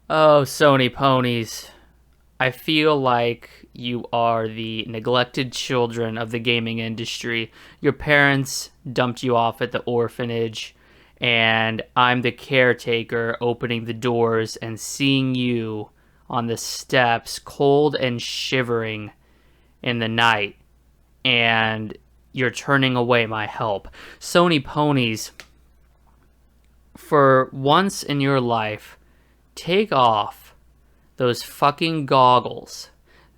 Oh, Sony ponies. I feel like you are the neglected children of the gaming industry. Your parents dumped you off at the orphanage, and I'm the caretaker opening the doors and seeing you on the steps, cold and shivering in the night, and you're turning away my help. Sony ponies, for once in your life, take off those fucking goggles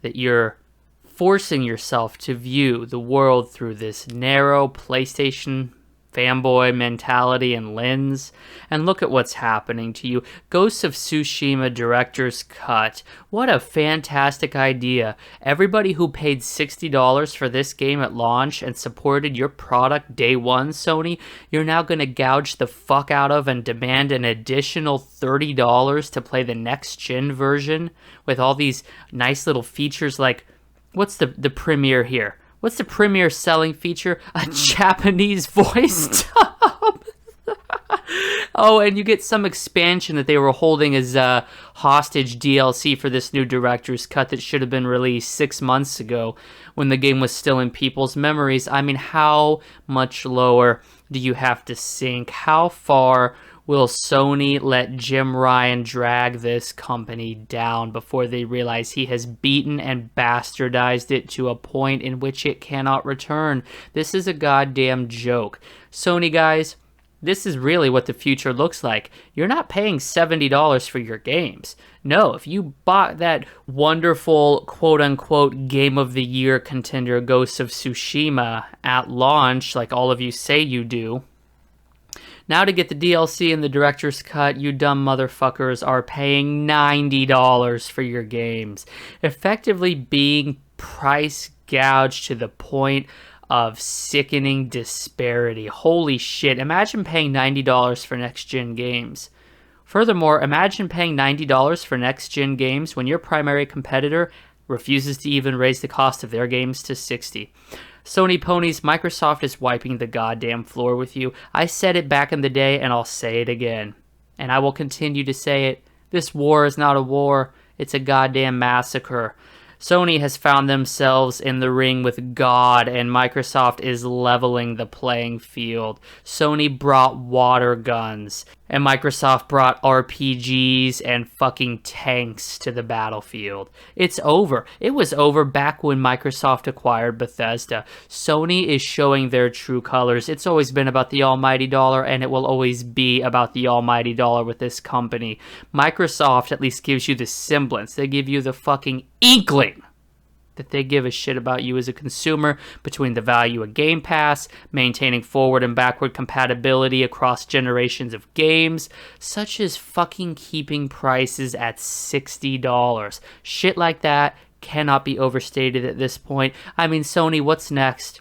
that you're forcing yourself to view the world through this narrow PlayStation fanboy mentality and lens, and look at what's happening to you. Ghost of Tsushima Director's Cut. What a fantastic idea. Everybody who paid $60 for this game at launch and supported your product day one, Sony, you're now going to gouge the fuck out of and demand an additional $30 to play the next gen version with all these nice little features like, what's the premiere here? What's the premier selling feature? A Japanese voice dub. Oh, and you get some expansion that they were holding as hostage DLC for this new director's cut that should have been released 6 months ago when the game was still in people's memories. I mean, how much lower do you have to sink? How far will Sony let Jim Ryan drag this company down before they realize he has beaten and bastardized it to a point in which it cannot return? This is a goddamn joke. Sony guys, this is really what the future looks like. You're not paying $70 for your games. No, if you bought that wonderful quote-unquote Game of the Year contender Ghost of Tsushima at launch, like all of you say you do, now to get the DLC and the director's cut, you dumb motherfuckers are paying $90 for your games. Effectively being price gouged to the point of sickening disparity. Holy shit, imagine paying $90 for next-gen games. Furthermore, imagine paying $90 for next-gen games when your primary competitor refuses to even raise the cost of their games to $60. Sony ponies, Microsoft is wiping the goddamn floor with you. I said it back in the day, and I'll say it again. And I will continue to say it. This war is not a war. It's a goddamn massacre. Sony has found themselves in the ring with God, and Microsoft is leveling the playing field. Sony brought water guns, and Microsoft brought RPGs and fucking tanks to the battlefield. It's over. It was over back when Microsoft acquired Bethesda. Sony is showing their true colors. It's always been about the almighty dollar, and it will always be about the almighty dollar with this company. Microsoft at least gives you the semblance. They give you the fucking inkling that they give a shit about you as a consumer, between the value of Game Pass, maintaining forward and backward compatibility across generations of games, such as fucking keeping prices at $60. Shit like that cannot be overstated at this point. I mean, Sony, what's next?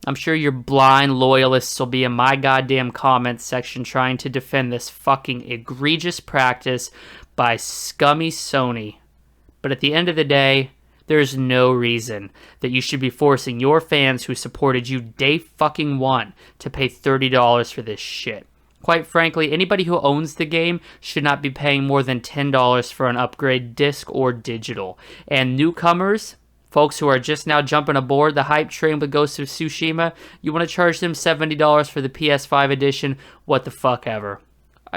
I'm sure your blind loyalists will be in my goddamn comments section trying to defend this fucking egregious practice by scummy Sony. But at the end of the day, there's no reason that you should be forcing your fans who supported you day fucking one to pay $30 for this shit. Quite frankly, anybody who owns the game should not be paying more than $10 for an upgrade, disc or digital. And newcomers, folks who are just now jumping aboard the hype train with Ghost of Tsushima, you want to charge them $70 for the PS5 edition? What the fuck ever.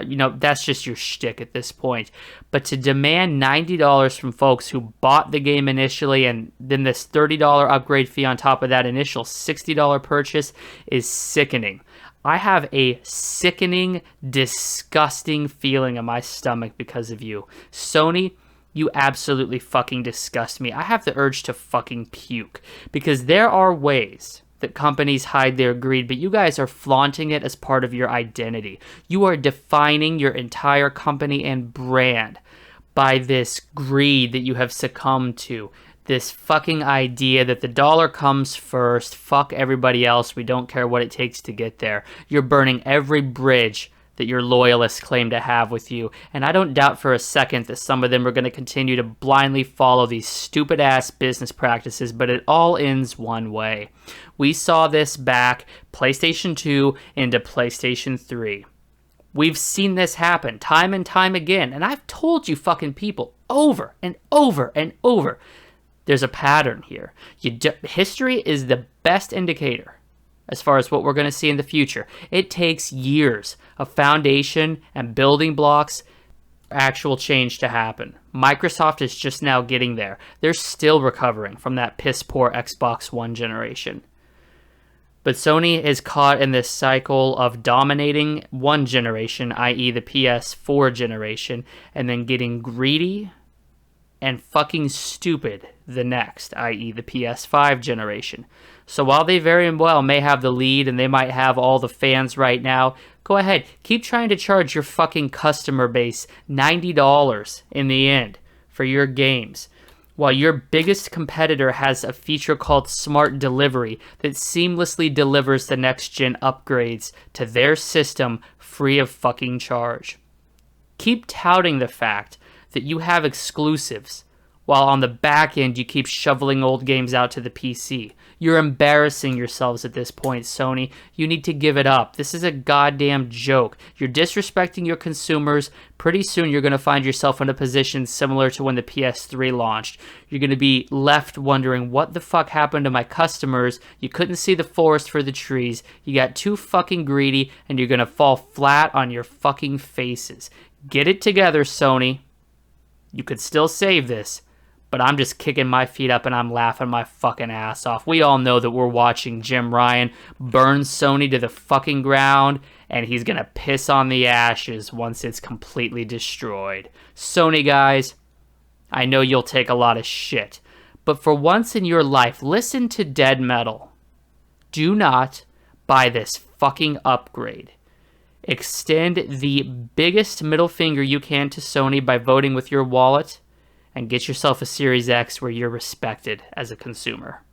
You know, that's just your shtick at this point. But to demand $90 from folks who bought the game initially and then this $30 upgrade fee on top of that initial $60 purchase is sickening. I have a sickening, disgusting feeling in my stomach because of you. Sony, you absolutely fucking disgust me. I have the urge to fucking puke because there are ways that companies hide their greed, but you guys are flaunting it as part of your identity. You are defining your entire company and brand by this greed that you have succumbed to. This fucking idea that the dollar comes first, fuck everybody else, we don't care what it takes to get there. You're burning every bridge that your loyalists claim to have with you. And I don't doubt for a second that some of them are going to continue to blindly follow these stupid-ass business practices, but it all ends one way. We saw this back PlayStation 2 into PlayStation 3. We've seen this happen time and time again, and I've told you fucking people over and over and over, there's a pattern here. History is the best indicator as far as what we're going to see in the future. It takes years of foundation and building blocks for actual change to happen. Microsoft is just now getting there. They're still recovering from that piss-poor Xbox One generation. But Sony is caught in this cycle of dominating one generation, i.e. the PS4 generation, and then getting greedy and fucking stupid the next, i.e. the PS5 generation. So while they very well may have the lead and they might have all the fans right now, go ahead, keep trying to charge your fucking customer base $90 in the end for your games, while your biggest competitor has a feature called Smart Delivery that seamlessly delivers the next-gen upgrades to their system free of fucking charge. Keep touting the fact that you have exclusives, while on the back end you keep shoveling old games out to the PC. You're embarrassing yourselves at this point, Sony. You need to give it up. This is a goddamn joke. You're disrespecting your consumers. Pretty soon you're going to find yourself in a position similar to when the PS3 launched. You're going to be left wondering, what the fuck happened to my customers? You couldn't see the forest for the trees. You got too fucking greedy, and you're going to fall flat on your fucking faces. Get it together, Sony. You could still save this, but I'm just kicking my feet up and I'm laughing my fucking ass off. We all know that we're watching Jim Ryan burn Sony to the fucking ground, and he's gonna piss on the ashes once it's completely destroyed. Sony guys, I know you'll take a lot of shit, but for once in your life, listen to Dead Metal. Do not buy this fucking upgrade. Extend the biggest middle finger you can to Sony by voting with your wallet, and get yourself a Series X where you're respected as a consumer.